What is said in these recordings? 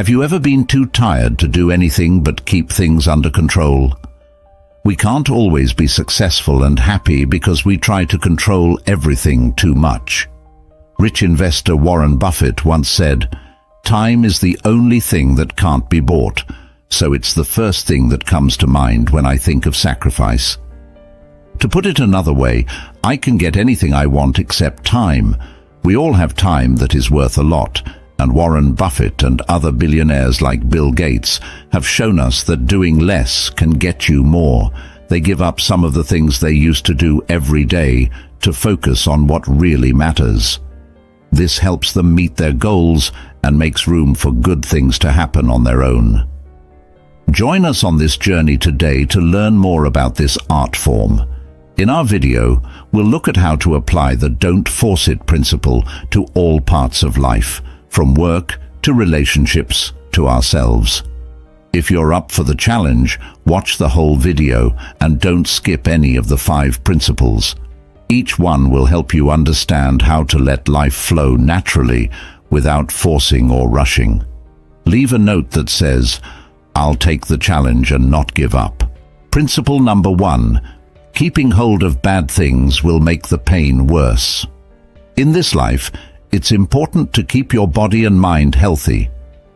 Have you ever been too tired to do anything but keep things under control? We can't always be successful and happy because we try to control everything too much. Rich investor Warren Buffett once said, "Time is the only thing that can't be bought, so it's the first thing that comes to mind when I think of sacrifice." To put it another way, I can get anything I want except time. We all have time that is worth a lot, and Warren Buffett and other billionaires like Bill Gates have shown us that doing less can get you more. They give up some of the things they used to do every day to focus on what really matters. This helps them meet their goals and makes room for good things to happen on their own. Join us on this journey today to learn more about this art form. In our video, we'll look at how to apply the "don't force it" principle to all parts of life, from work to relationships to ourselves. If you're up for the challenge, watch the whole video and don't skip any of the 5 principles. Each one will help you understand how to let life flow naturally without forcing or rushing. Leave a note that says, "I'll take the challenge and not give up." Principle number 1. Keeping hold of bad things will make the pain worse. In this life, it's important to keep your body and mind healthy.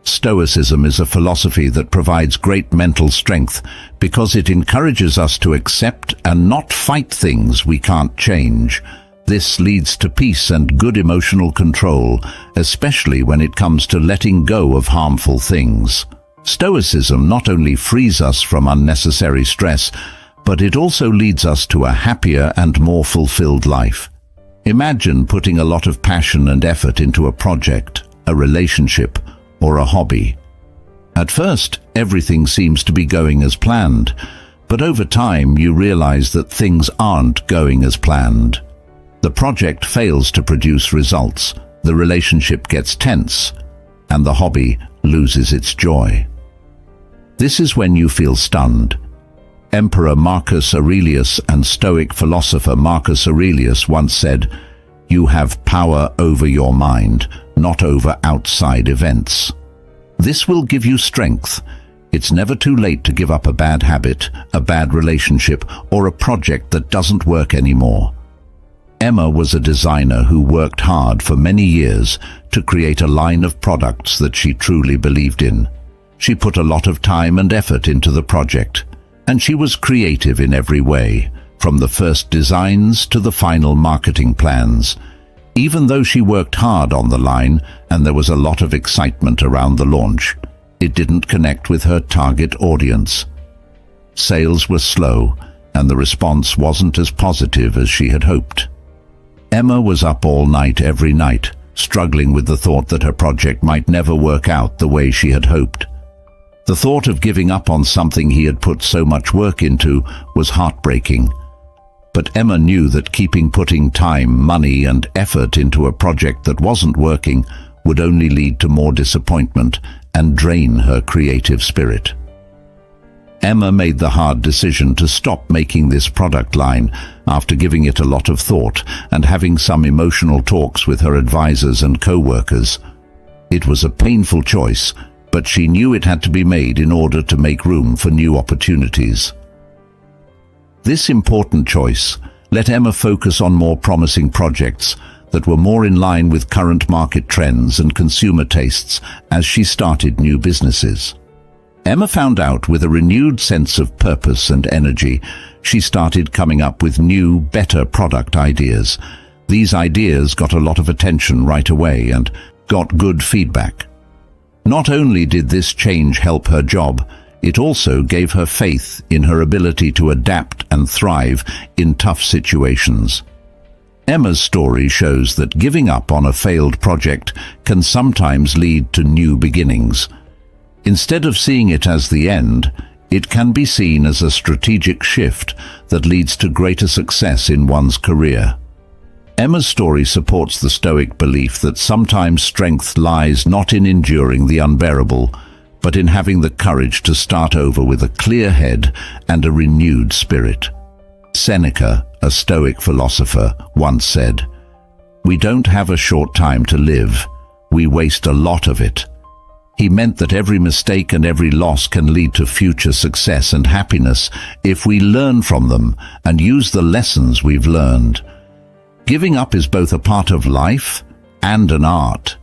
Stoicism is a philosophy that provides great mental strength because it encourages us to accept and not fight things we can't change. This leads to peace and good emotional control, especially when it comes to letting go of harmful things. Stoicism not only frees us from unnecessary stress, but it also leads us to a happier and more fulfilled life. Imagine putting a lot of passion and effort into a project, a relationship, or a hobby. At first, everything seems to be going as planned, but over time you realize that things aren't going as planned. The project fails to produce results, the relationship gets tense, and the hobby loses its joy. This is when you feel stunned. Emperor Marcus Aurelius and Stoic philosopher Marcus Aurelius once said, "You have power over your mind, not over outside events." This will give you strength. It's never too late to give up a bad habit, a bad relationship, or a project that doesn't work anymore. Emma was a designer who worked hard for many years to create a line of products that she truly believed in. She put a lot of time and effort into the project, and she was creative in every way, from the first designs to the final marketing plans. Even though she worked hard on the line and there was a lot of excitement around the launch, it didn't connect with her target audience. Sales were slow, and the response wasn't as positive as she had hoped. Emma was up all night every night, struggling with the thought that her project might never work out the way she had hoped. The thought of giving up on something he had put so much work into was heartbreaking. But Emma knew that keeping putting time, money, and effort into a project that wasn't working would only lead to more disappointment and drain her creative spirit. Emma made the hard decision to stop making this product line after giving it a lot of thought and having some emotional talks with her advisors and co-workers. It was a painful choice, but she knew it had to be made in order to make room for new opportunities. This important choice let Emma focus on more promising projects that were more in line with current market trends and consumer tastes as she started new businesses. Emma found out with a renewed sense of purpose and energy, she started coming up with new, better product ideas. These ideas got a lot of attention right away and got good feedback. Not only did this change help her job, it also gave her faith in her ability to adapt and thrive in tough situations. Emma's story shows that giving up on a failed project can sometimes lead to new beginnings. Instead of seeing it as the end, it can be seen as a strategic shift that leads to greater success in one's career. Emma's story supports the Stoic belief that sometimes strength lies not in enduring the unbearable, but in having the courage to start over with a clear head and a renewed spirit. Seneca, a Stoic philosopher, once said, "We don't have a short time to live, we waste a lot of it." He meant that every mistake and every loss can lead to future success and happiness if we learn from them and use the lessons we've learned. Giving up is both a part of life and an art.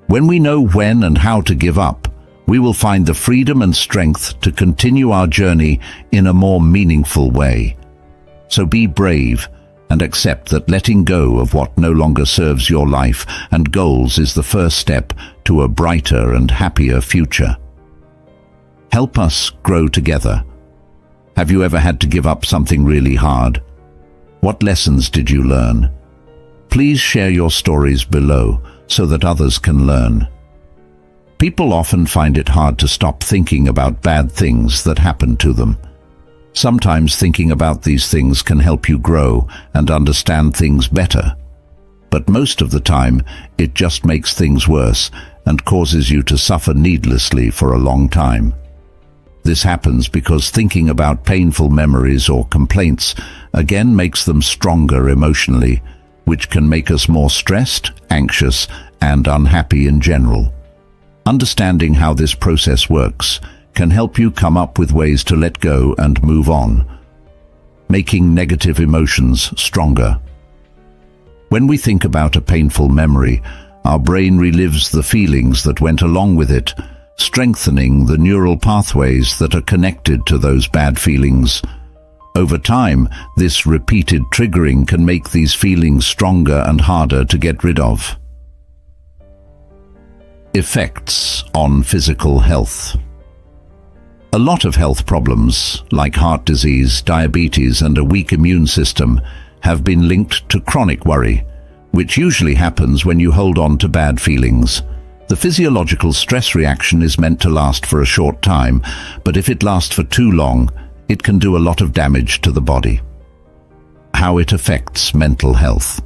When we know when and how to give up, we will find the freedom and strength to continue our journey in a more meaningful way. So be brave and accept that letting go of what no longer serves your life and goals is the first step to a brighter and happier future. Help us grow together. Have you ever had to give up something really hard? What lessons did you learn? Please share your stories below so that others can learn. People often find it hard to stop thinking about bad things that happen to them. Sometimes thinking about these things can help you grow and understand things better. But most of the time, it just makes things worse and causes you to suffer needlessly for a long time. This happens because thinking about painful memories or complaints again makes them stronger emotionally, which can make us more stressed, anxious, and unhappy in general. Understanding how this process works can help you come up with ways to let go and move on, making negative emotions stronger. When we think about a painful memory, our brain relives the feelings that went along with it, strengthening the neural pathways that are connected to those bad feelings. Over time, this repeated triggering can make these feelings stronger and harder to get rid of. Effects on physical health. A lot of health problems, like heart disease, diabetes, and a weak immune system, have been linked to chronic worry, which usually happens when you hold on to bad feelings. The physiological stress reaction is meant to last for a short time, but if it lasts for too long, it can do a lot of damage to the body. How it affects mental health.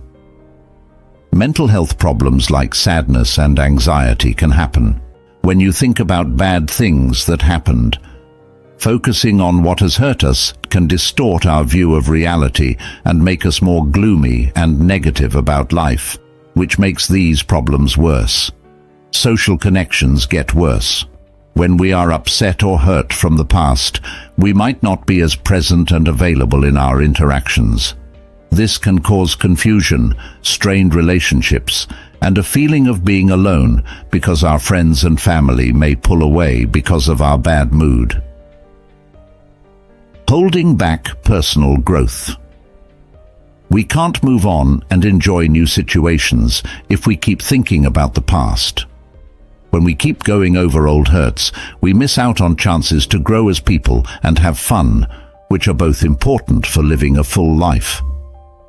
Mental health problems like sadness and anxiety can happen when you think about bad things that happened. Focusing on what has hurt us can distort our view of reality and make us more gloomy and negative about life, which makes these problems worse. Social connections get worse. When we are upset or hurt from the past, we might not be as present and available in our interactions. This can cause confusion, strained relationships, and a feeling of being alone because our friends and family may pull away because of our bad mood. Holding back personal growth. We can't move on and enjoy new situations if we keep thinking about the past. When we keep going over old hurts, we miss out on chances to grow as people and have fun, which are both important for living a full life.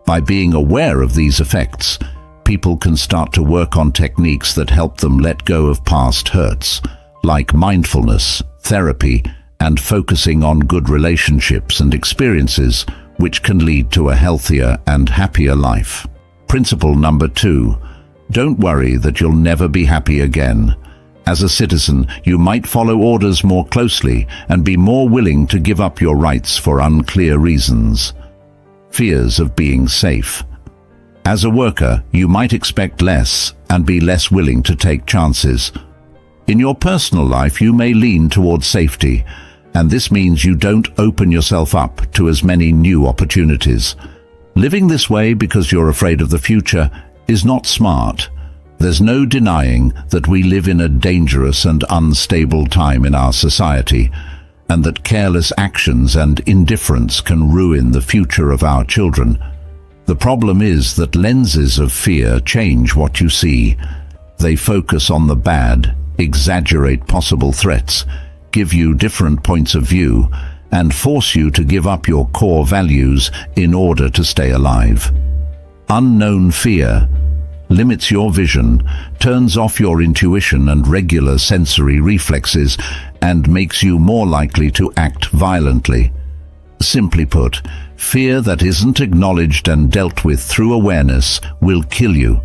By being aware of these effects, people can start to work on techniques that help them let go of past hurts, like mindfulness, therapy, and focusing on good relationships and experiences, which can lead to a healthier and happier life. Principle number 2, don't worry that you'll never be happy again. As a citizen, you might follow orders more closely and be more willing to give up your rights for unclear reasons. Fears of being safe. As a worker, you might expect less and be less willing to take chances. In your personal life, you may lean towards safety, and this means you don't open yourself up to as many new opportunities. Living this way because you're afraid of the future is not smart. There's no denying that we live in a dangerous and unstable time in our society, and that careless actions and indifference can ruin the future of our children. The problem is that lenses of fear change what you see. They focus on the bad, exaggerate possible threats, give you different points of view, and force you to give up your core values in order to stay alive. Unknown fear limits your vision, turns off your intuition and regular sensory reflexes, and makes you more likely to act violently. Simply put, fear that isn't acknowledged and dealt with through awareness will kill you.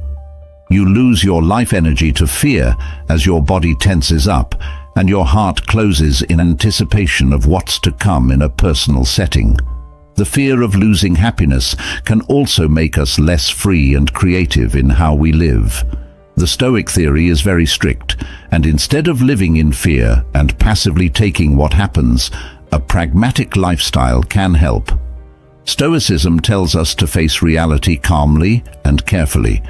You lose your life energy to fear as your body tenses up and your heart closes in anticipation of what's to come in a personal setting. The fear of losing happiness can also make us less free and creative in how we live. The Stoic theory is very strict, and instead of living in fear and passively taking what happens, a pragmatic lifestyle can help. Stoicism tells us to face reality calmly and carefully.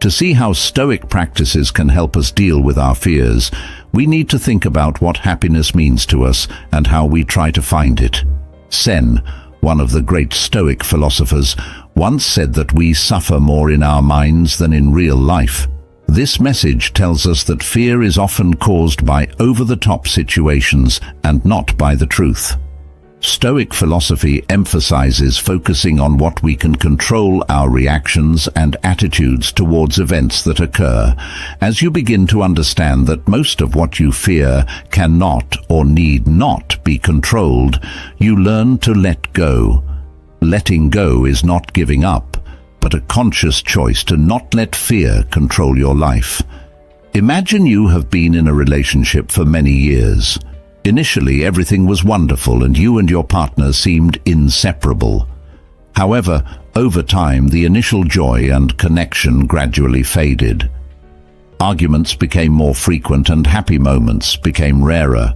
To see how Stoic practices can help us deal with our fears, we need to think about what happiness means to us and how we try to find it. Sen, one of the great Stoic philosophers, once said that we suffer more in our minds than in real life. This message tells us that fear is often caused by over-the-top situations and not by the truth. Stoic philosophy emphasizes focusing on what we can control, our reactions and attitudes towards events that occur. As you begin to understand that most of what you fear cannot or need not be controlled, you learn to let go. Letting go is not giving up, but a conscious choice to not let fear control your life. Imagine you have been in a relationship for many years. Initially, everything was wonderful and you and your partner seemed inseparable. However, over time, the initial joy and connection gradually faded. Arguments became more frequent and happy moments became rarer.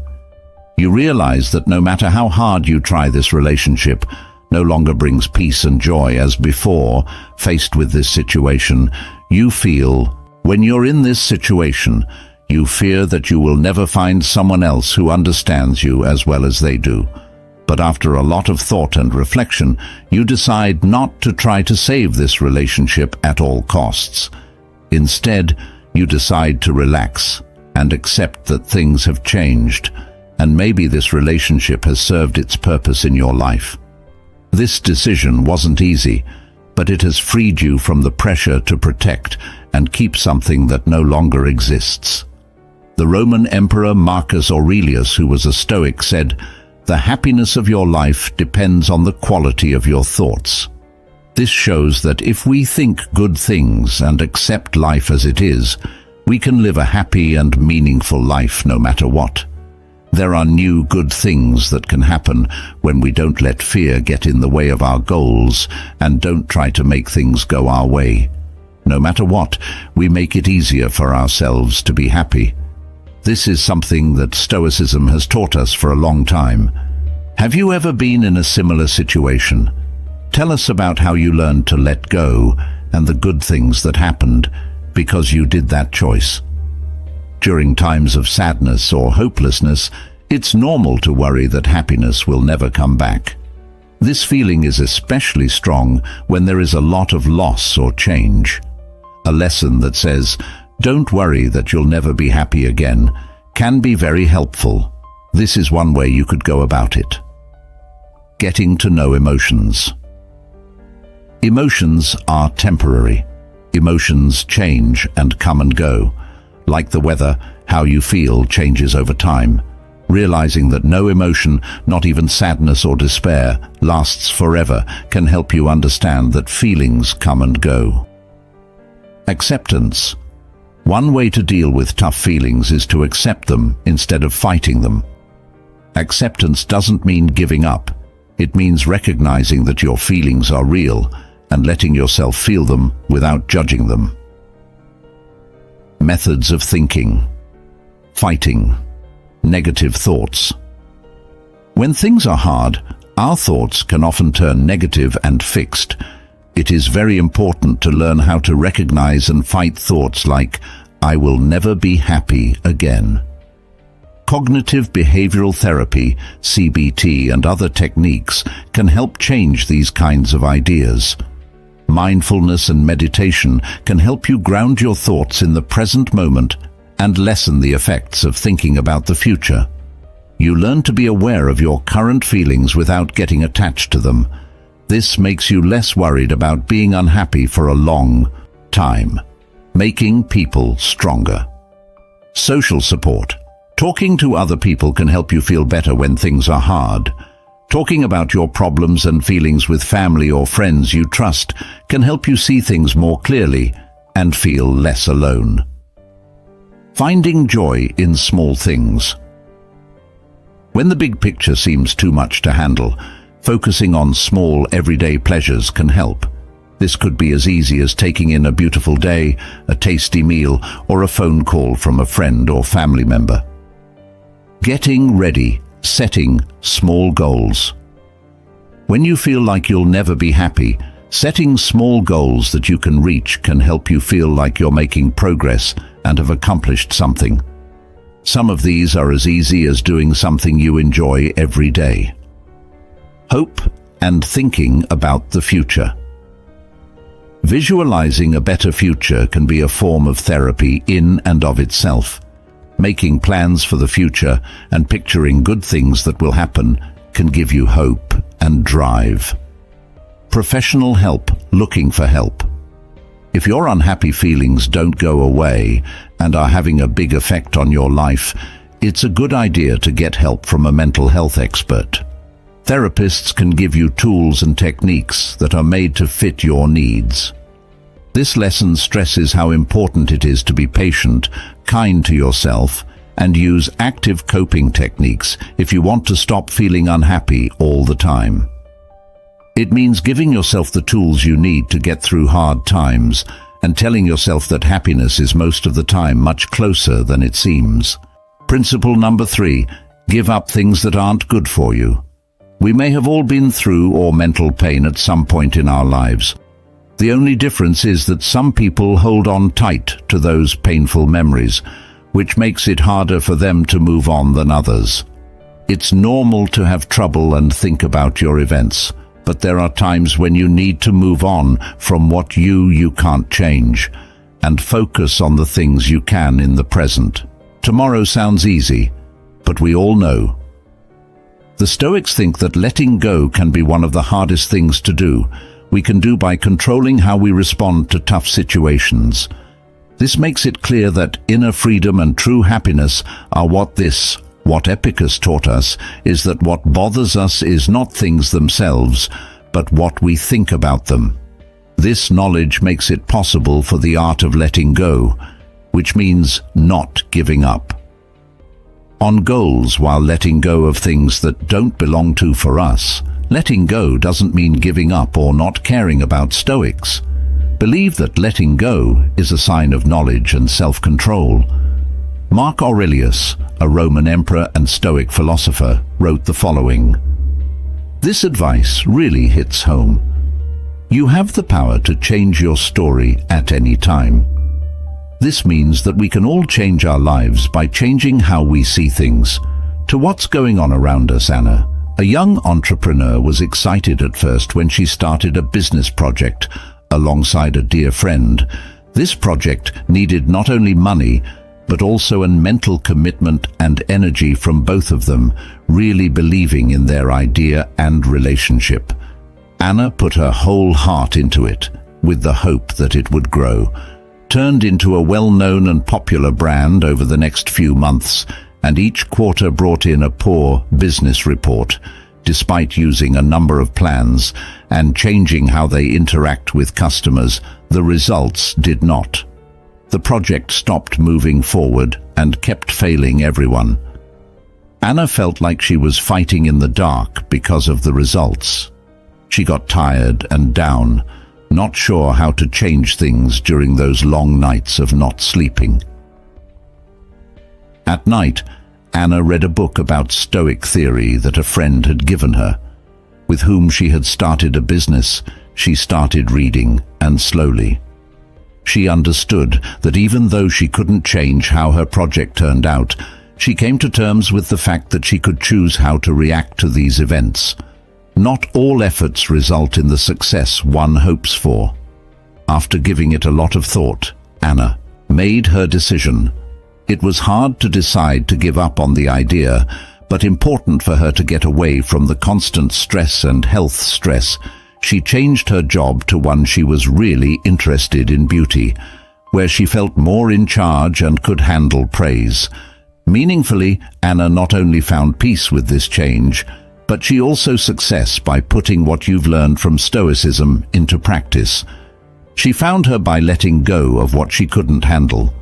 You realize that no matter how hard you try, this relationship no longer brings peace and joy as before. Faced with this situation, you feel, when you're in this situation, you fear that you will never find someone else who understands you as well as they do. But after a lot of thought and reflection, you decide not to try to save this relationship at all costs. Instead, you decide to relax and accept that things have changed, and maybe this relationship has served its purpose in your life. This decision wasn't easy, but it has freed you from the pressure to protect and keep something that no longer exists. The Roman Emperor Marcus Aurelius, who was a Stoic, said, "The happiness of your life depends on the quality of your thoughts." This shows that if we think good things and accept life as it is, we can live a happy and meaningful life no matter what. There are new good things that can happen when we don't let fear get in the way of our goals and don't try to make things go our way. No matter what, we make it easier for ourselves to be happy. This is something that Stoicism has taught us for a long time. Have you ever been in a similar situation? Tell us about how you learned to let go and the good things that happened because you did that choice. During times of sadness or hopelessness, it's normal to worry that happiness will never come back. This feeling is especially strong when there is a lot of loss or change. A lesson that says, "Don't worry that you'll never be happy again," can be very helpful. This is one way you could go about it. Getting to know emotions. Emotions are temporary. Emotions change and come and go. Like the weather, how you feel changes over time. Realizing that no emotion, not even sadness or despair, lasts forever can help you understand that feelings come and go. Acceptance. One way to deal with tough feelings is to accept them instead of fighting them. Acceptance doesn't mean giving up. It means recognizing that your feelings are real and letting yourself feel them without judging them. Methods of thinking. Fighting. Negative thoughts. When things are hard, our thoughts can often turn negative and fixed. It is very important to learn how to recognize and fight thoughts like, "I will never be happy again." Cognitive behavioral therapy, CBT, and other techniques can help change these kinds of ideas. Mindfulness and meditation can help you ground your thoughts in the present moment and lessen the effects of thinking about the future. You learn to be aware of your current feelings without getting attached to them. This makes you less worried about being unhappy for a long time, making people stronger. Social support. Talking to other people can help you feel better when things are hard. Talking about your problems and feelings with family or friends you trust can help you see things more clearly and feel less alone. Finding joy in small things. When the big picture seems too much to handle, focusing on small everyday pleasures can help. This could be as easy as taking in a beautiful day, a tasty meal, or a phone call from a friend or family member. Getting ready, setting small goals. When you feel like you'll never be happy, setting small goals that you can reach can help you feel like you're making progress and have accomplished something. Some of these are as easy as doing something you enjoy every day. Hope and thinking about the future. Visualizing a better future can be a form of therapy in and of itself. Making plans for the future and picturing good things that will happen can give you hope and drive. Professional help, looking for help. If your unhappy feelings don't go away and are having a big effect on your life, it's a good idea to get help from a mental health expert. Therapists can give you tools and techniques that are made to fit your needs. This lesson stresses how important it is to be patient, kind to yourself, and use active coping techniques if you want to stop feeling unhappy all the time. It means giving yourself the tools you need to get through hard times and telling yourself that happiness is most of the time much closer than it seems. Principle number 3, give up things that aren't good for you. We may have all been through or mental pain at some point in our lives. The only difference is that some people hold on tight to those painful memories, which makes it harder for them to move on than others. It's normal to have trouble and think about your events, but there are times when you need to move on from what you can't change and focus on the things you can in the present. Tomorrow sounds easy, but we all know. The Stoics think that letting go can be one of the hardest things to do. We can do by controlling how we respond to tough situations. This makes it clear that inner freedom and true happiness are what Epictetus taught us is that what bothers us is not things themselves, but what we think about them. This knowledge makes it possible for the art of letting go, which means not giving up on goals while letting go of things that don't belong to for us. Letting go doesn't mean giving up or not caring about. Stoics believe that letting go is a sign of knowledge and self-control. Mark Aurelius, a Roman emperor and Stoic philosopher, wrote the following. This advice really hits home. You have the power to change your story at any time. This means that we can all change our lives by changing how we see things. To what's going on around us, Anna? A young entrepreneur was excited at first when she started a business project alongside a dear friend. This project needed not only money, but also a mental commitment and energy from both of them, really believing in their idea and relationship. Anna put her whole heart into it, with the hope that it would grow. Turned into a well-known and popular brand over the next few months, and each quarter brought in a poor business report, despite using a number of plans and changing how they interact with customers. The results did not. The project stopped moving forward and kept failing everyone. Anna felt like she was fighting in the dark because of the results. She got tired and down, not sure how to change things during those long nights of not sleeping. At night, Anna read a book about Stoic theory that a friend had given her. With whom she had started a business, she started reading, and slowly she understood that even though she couldn't change how her project turned out, she came to terms with the fact that she could choose how to react to these events. Not all efforts result in the success one hopes for. After giving it a lot of thought, Anna made her decision. It was hard to decide to give up on the idea, but important for her to get away from the constant stress and health stress. She changed her job to one she was really interested in: beauty, where she felt more in charge and could handle praise. Meaningfully, Anna not only found peace with this change, but she also success by putting what you've learned from Stoicism into practice. She found her by letting go of what she couldn't handle,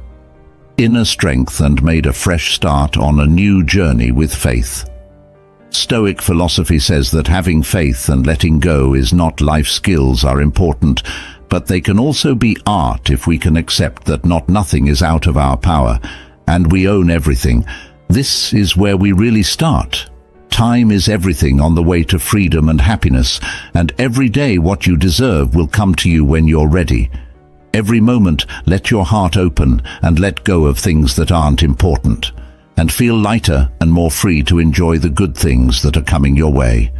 inner strength, and made a fresh start on a new journey with faith. Stoic philosophy says that having faith and letting go is not life skills are important, but they can also be art if we can accept that nothing is out of our power, and we own everything. This is where we really start. Time is everything on the way to freedom and happiness, and every day what you deserve will come to you when you're ready. Every moment, let your heart open and let go of things that aren't important, and feel lighter and more free to enjoy the good things that are coming your way.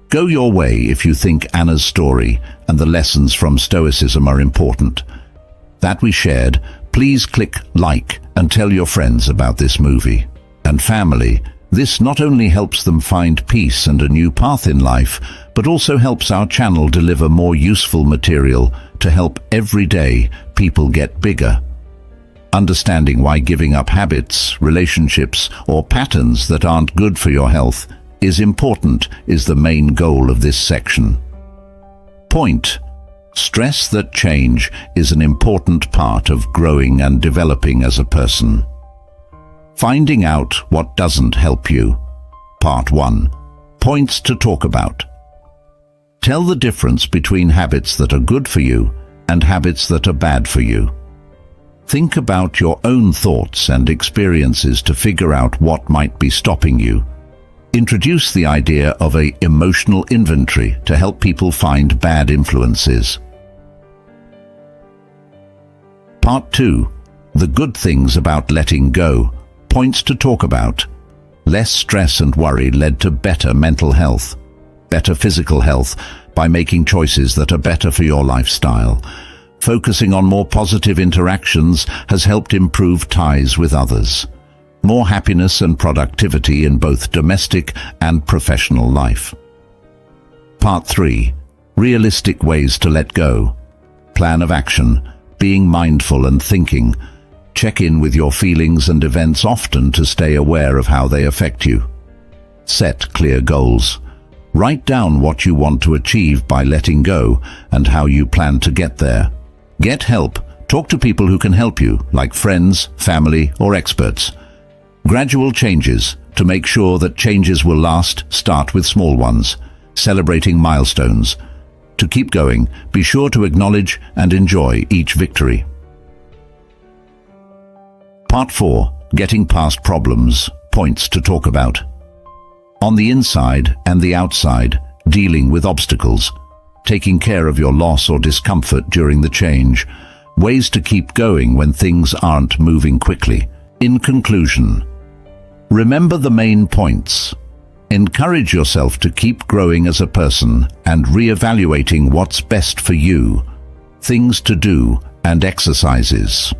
Go your way if you think Anna's story and the lessons from Stoicism are important. That we shared. Please click like and tell your friends about this movie. And family, this not only helps them find peace and a new path in life, but also helps our channel deliver more useful material to help everyday people get bigger. Understanding why giving up habits, relationships, or patterns that aren't good for your health is important is the main goal of this section. Point: stress that change is an important part of growing and developing as a person. Finding out what doesn't help you. Part 1. Points to talk about. Tell the difference between habits that are good for you and habits that are bad for you. Think about your own thoughts and experiences to figure out what might be stopping you. Introduce the idea of an emotional inventory to help people find bad influences. Part 2. The good things about letting go. Points to talk about. Less stress and worry led to better mental health, better physical health by making choices that are better for your lifestyle. Focusing on more positive interactions has helped improve ties with others. More happiness and productivity in both domestic and professional life. Part 3. Realistic ways to let go. Plan of action. Being mindful and thinking. Check in with your feelings and events often to stay aware of how they affect you. Set clear goals. Write down what you want to achieve by letting go and how you plan to get there. Get help. Talk to people who can help you, like friends, family, or experts. Gradual changes. To make sure that changes will last, start with small ones. Celebrating milestones. To keep going, be sure to acknowledge and enjoy each victory. Part 4. Getting past problems. Points to talk about. On the inside and the outside, dealing with obstacles. Taking care of your loss or discomfort during the change. Ways to keep going when things aren't moving quickly. In conclusion, remember the main points. Encourage yourself to keep growing as a person and re-evaluating what's best for you. Things to do and exercises.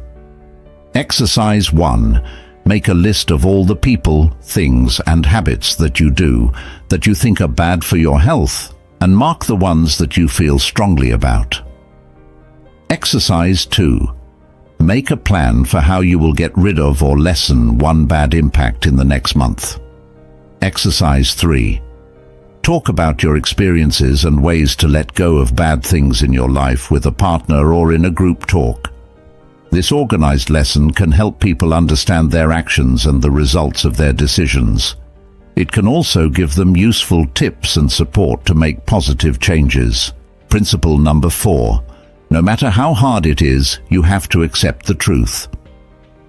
Exercise 1. Make a list of all the people, things, and habits that you do that you think are bad for your health, and mark the ones that you feel strongly about. Exercise 2. Make a plan for how you will get rid of or lessen one bad impact in the next month. Exercise 3. Talk about your experiences and ways to let go of bad things in your life with a partner or in a group talk. This organized lesson can help people understand their actions and the results of their decisions. It can also give them useful tips and support to make positive changes. Principle number 4. No matter how hard it is, you have to accept the truth.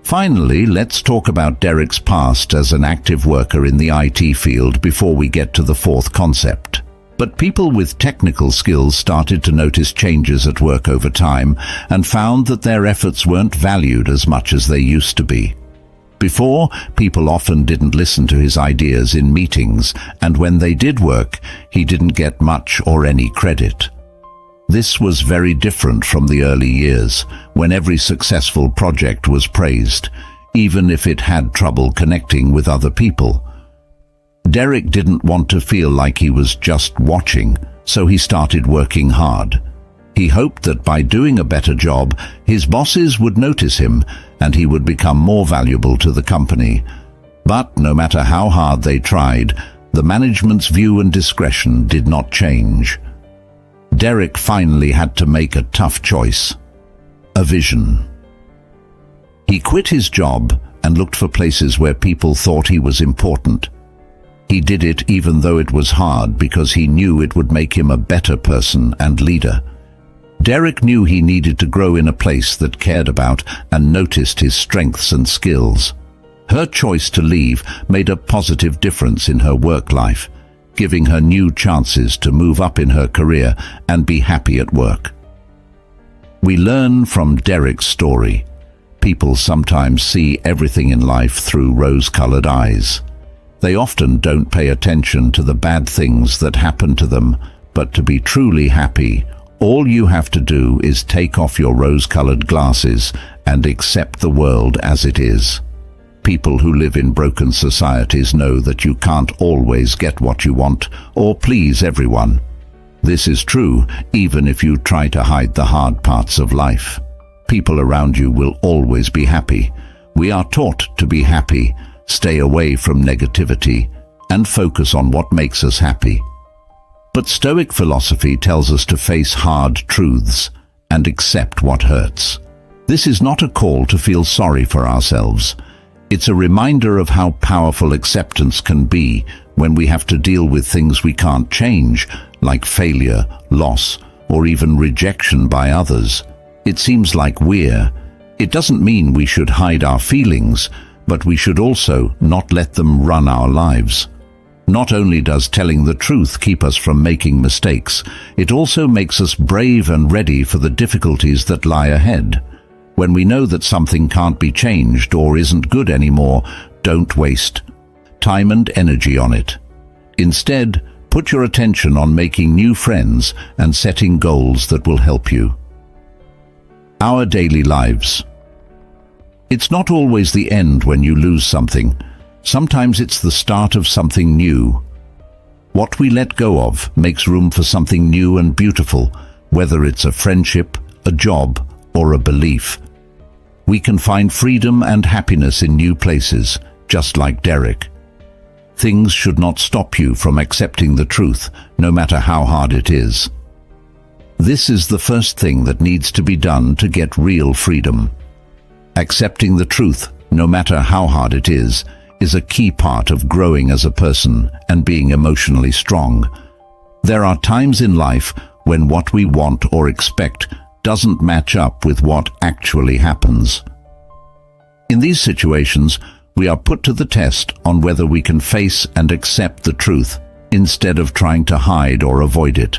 Finally, let's talk about Derek's past as an active worker in the IT field before we get to the fourth concept. But people with technical skills started to notice changes at work over time and found that their efforts weren't valued as much as they used to be. Before, people often didn't listen to his ideas in meetings, and when they did work, he didn't get much or any credit. This was very different from the early years, when every successful project was praised, even if it had trouble connecting with other people. Derek didn't want to feel like he was just watching, so he started working hard. He hoped that by doing a better job, his bosses would notice him and he would become more valuable to the company. But no matter how hard they tried, the management's view and discretion did not change. Derek finally had to make a tough choice. A vision. He quit his job and looked for places where people thought he was important. He did it even though it was hard because he knew it would make him a better person and leader. Derek knew he needed to grow in a place that cared about and noticed his strengths and skills. Her choice to leave made a positive difference in her work life, giving her new chances to move up in her career and be happy at work. We learn from Derek's story. People sometimes see everything in life through rose-colored eyes. They often don't pay attention to the bad things that happen to them, but to be truly happy, all you have to do is take off your rose-colored glasses and accept the world as it is. People who live in broken societies know that you can't always get what you want or please everyone. This is true even if you try to hide the hard parts of life. People around you will always be happy. We are taught to be happy, stay away from negativity, and focus on what makes us happy. But Stoic philosophy tells us to face hard truths and accept what hurts. This is not a call to feel sorry for ourselves. It's a reminder of how powerful acceptance can be when we have to deal with things we can't change, like failure, loss, or even rejection by others. It seems like it doesn't mean we should hide our feelings, but we should also not let them run our lives. Not only does telling the truth keep us from making mistakes, it also makes us brave and ready for the difficulties that lie ahead. When we know that something can't be changed or isn't good anymore, don't waste time and energy on it. Instead, put your attention on making new friends and setting goals that will help you. Our daily lives. It's not always the end when you lose something. Sometimes it's the start of something new. What we let go of makes room for something new and beautiful, whether it's a friendship, a job, or a belief. We can find freedom and happiness in new places, just like Derek. Things should not stop you from accepting the truth, no matter how hard it is. This is the first thing that needs to be done to get real freedom. Accepting the truth, no matter how hard it is a key part of growing as a person and being emotionally strong. There are times in life when what we want or expect doesn't match up with what actually happens. In these situations, we are put to the test on whether we can face and accept the truth instead of trying to hide or avoid it.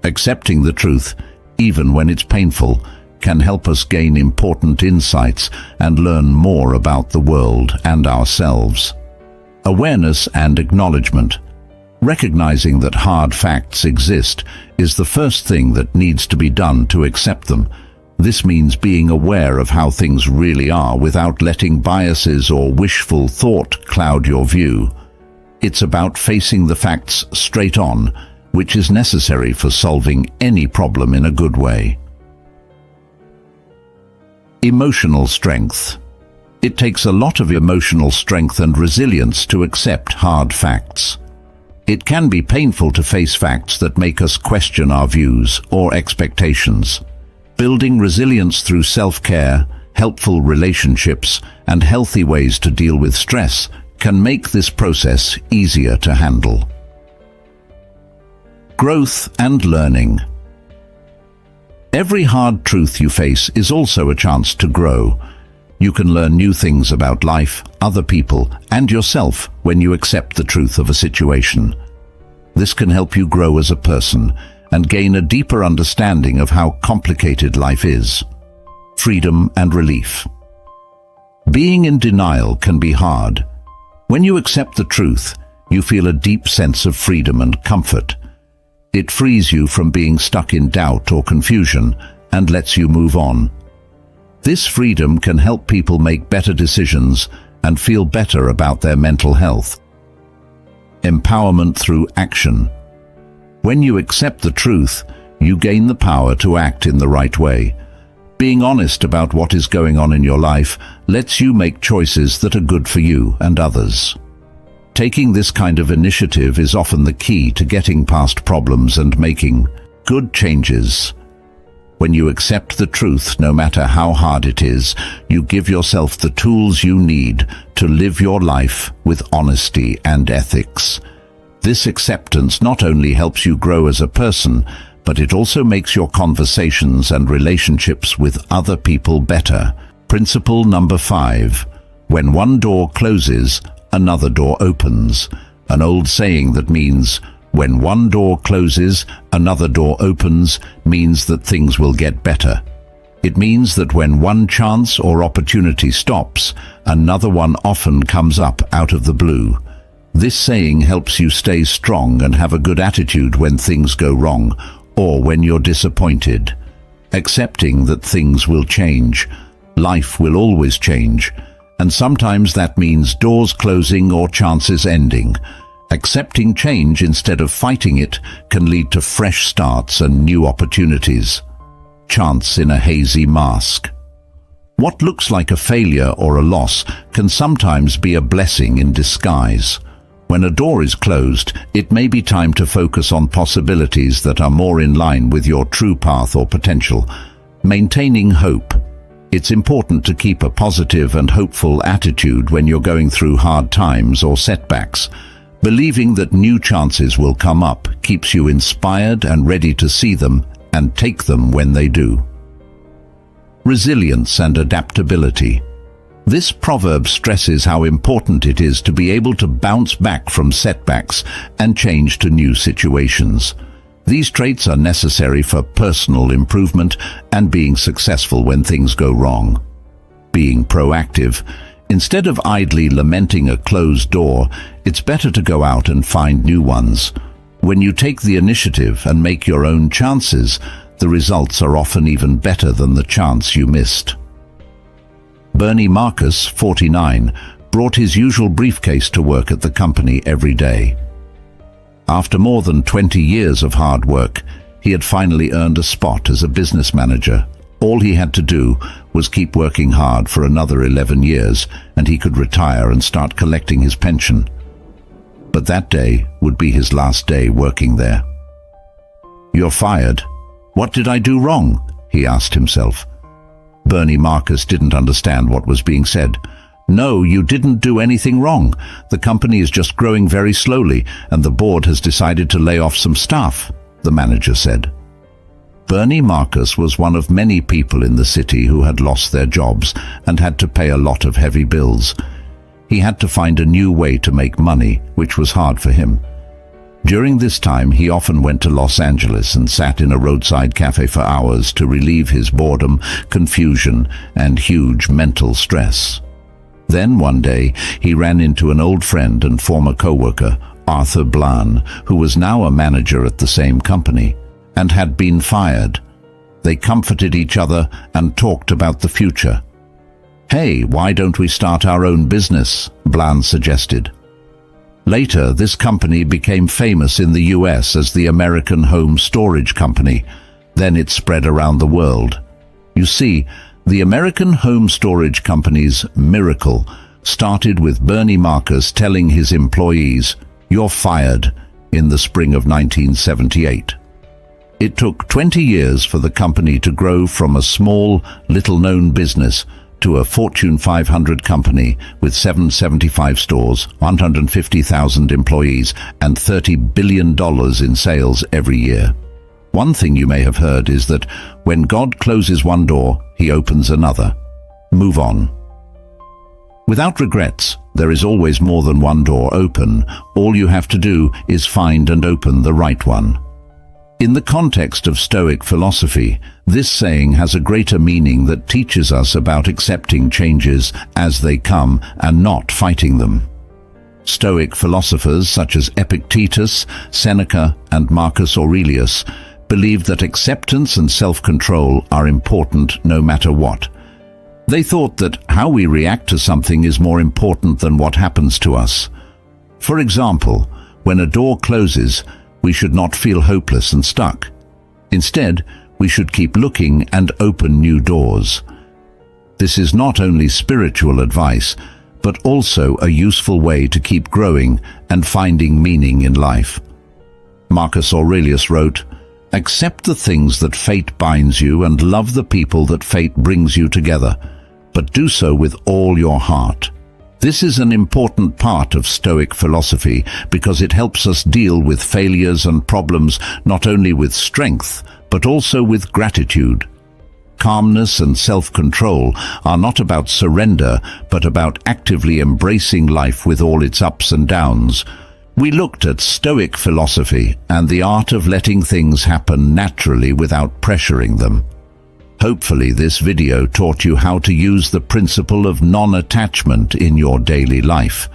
Accepting the truth, even when it's painful, can help us gain important insights and learn more about the world and ourselves. Awareness and acknowledgement. Recognizing that hard facts exist is the first thing that needs to be done to accept them. This means being aware of how things really are without letting biases or wishful thought cloud your view. It's about facing the facts straight on, which is necessary for solving any problem in a good way. Emotional strength. It takes a lot of emotional strength and resilience to accept hard facts. It can be painful to face facts that make us question our views or expectations. Building resilience through self-care, helpful relationships, and healthy ways to deal with stress can make this process easier to handle. Growth and learning. Every hard truth you face is also a chance to grow. You can learn new things about life, other people, and yourself when you accept the truth of a situation. This can help you grow as a person and gain a deeper understanding of how complicated life is. Freedom and relief. Being in denial can be hard. When you accept the truth, you feel a deep sense of freedom and comfort. It frees you from being stuck in doubt or confusion and lets you move on. This freedom can help people make better decisions and feel better about their mental health. Empowerment through action. When you accept the truth, you gain the power to act in the right way. Being honest about what is going on in your life lets you make choices that are good for you and others. Taking this kind of initiative is often the key to getting past problems and making good changes. When you accept the truth, no matter how hard it is, you give yourself the tools you need to live your life with honesty and ethics. This acceptance not only helps you grow as a person, but it also makes your conversations and relationships with other people better. Principle number 5. When one door closes, another door opens. An old saying that means, when one door closes, another door opens, means that things will get better. It means that when one chance or opportunity stops, another one often comes up out of the blue. This saying helps you stay strong and have a good attitude when things go wrong, or when you're disappointed. Accepting that things will change. Life will always change, and sometimes that means doors closing or chances ending. Accepting change instead of fighting it can lead to fresh starts and new opportunities. Chance in a hazy mask. What looks like a failure or a loss can sometimes be a blessing in disguise. When a door is closed, it may be time to focus on possibilities that are more in line with your true path or potential. Maintaining hope. It's important to keep a positive and hopeful attitude when you're going through hard times or setbacks. Believing that new chances will come up keeps you inspired and ready to see them and take them when they do. Resilience and adaptability. This proverb stresses how important it is to be able to bounce back from setbacks and change to new situations. These traits are necessary for personal improvement and being successful when things go wrong. Being proactive. Instead of idly lamenting a closed door, it's better to go out and find new ones. When you take the initiative and make your own chances, the results are often even better than the chance you missed. Bernie Marcus, 49, brought his usual briefcase to work at the company every day. After more than 20 years of hard work, he had finally earned a spot as a business manager. All he had to do was keep working hard for another 11 years, and he could retire and start collecting his pension. But that day would be his last day working there. "You're fired. What did I do wrong?" he asked himself. Bernie Marcus didn't understand what was being said. "No, you didn't do anything wrong. The company is just growing very slowly, and the board has decided to lay off some staff," the manager said. Bernie Marcus was one of many people in the city who had lost their jobs and had to pay a lot of heavy bills. He had to find a new way to make money, which was hard for him. During this time, he often went to Los Angeles and sat in a roadside cafe for hours to relieve his boredom, confusion, and huge mental stress. Then one day, he ran into an old friend and former co-worker, Arthur Blan, who was now a manager at the same company and had been fired. They comforted each other and talked about the future. "Hey, why don't we start our own business?" Blan suggested. Later, this company became famous in the US as the American Home Storage Company. Then it spread around the world. You see, the American Home Storage Company's miracle started with Bernie Marcus telling his employees, "You're fired," in the spring of 1978. It took 20 years for the company to grow from a small, little-known business to a Fortune 500 company with 775 stores, 150,000 employees, and $30 billion in sales every year. One thing you may have heard is that when God closes one door, he opens another. Move on. Without regrets, there is always more than one door open. All you have to do is find and open the right one. In the context of Stoic philosophy, this saying has a greater meaning that teaches us about accepting changes as they come and not fighting them. Stoic philosophers such as Epictetus, Seneca, and Marcus Aurelius believed that acceptance and self-control are important no matter what. They thought that how we react to something is more important than what happens to us. For example, when a door closes, we should not feel hopeless and stuck. Instead, we should keep looking and open new doors. This is not only spiritual advice, but also a useful way to keep growing and finding meaning in life. Marcus Aurelius wrote, Accept the things that fate binds you and love the people that fate brings you together, but do so with all your heart. This is an important part of Stoic philosophy because it helps us deal with failures and problems not only with strength, but also with gratitude. Calmness and self-control are not about surrender, but about actively embracing life with all its ups and downs. We looked at Stoic philosophy and the art of letting things happen naturally without pressuring them. Hopefully this video taught you how to use the principle of non-attachment in your daily life,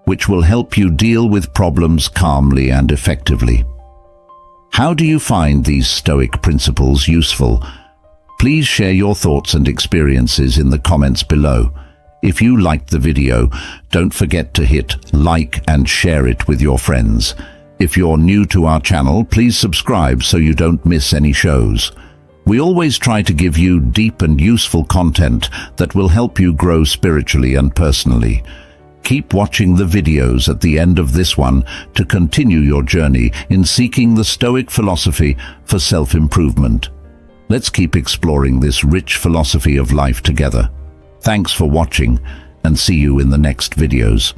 which will help you deal with problems calmly and effectively. How do you find these Stoic principles useful? Please share your thoughts and experiences in the comments below. If you liked the video, don't forget to hit like and share it with your friends. If you're new to our channel, please subscribe so you don't miss any shows. We always try to give you deep and useful content that will help you grow spiritually and personally. Keep watching the videos at the end of this one to continue your journey in seeking the Stoic philosophy for self-improvement. Let's keep exploring this rich philosophy of life together. Thanks for watching, and see you in the next videos.